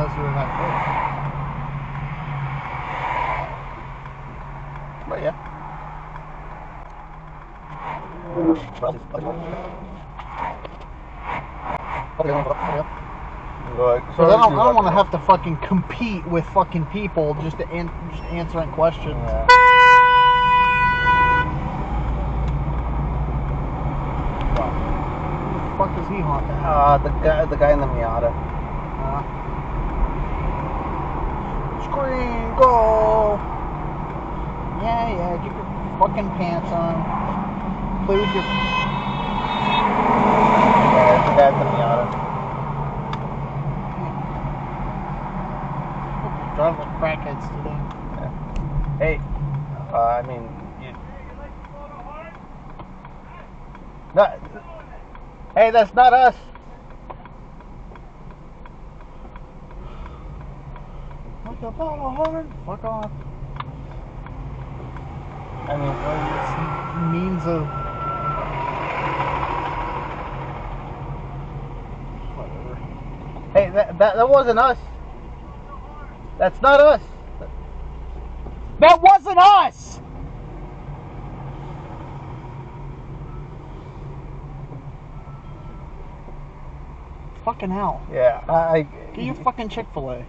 realize you were that close. But yeah. So I don't want to have to fucking compete with fucking people just answering questions. Yeah. Who the fuck is he honking? The guy in the Miata. Scream, go! Yeah, get your fucking pants on. Play with your... Yeah, it's the guy in the Miata. Drive like crackheads today. Yeah. Hey, I mean, hey, that's not us. What about a horn? Fuck off. I mean, It's means of... Whatever. hey, that wasn't us. That's not us. That wasn't us! Fucking hell. Yeah, Get your fucking Chick-fil-A.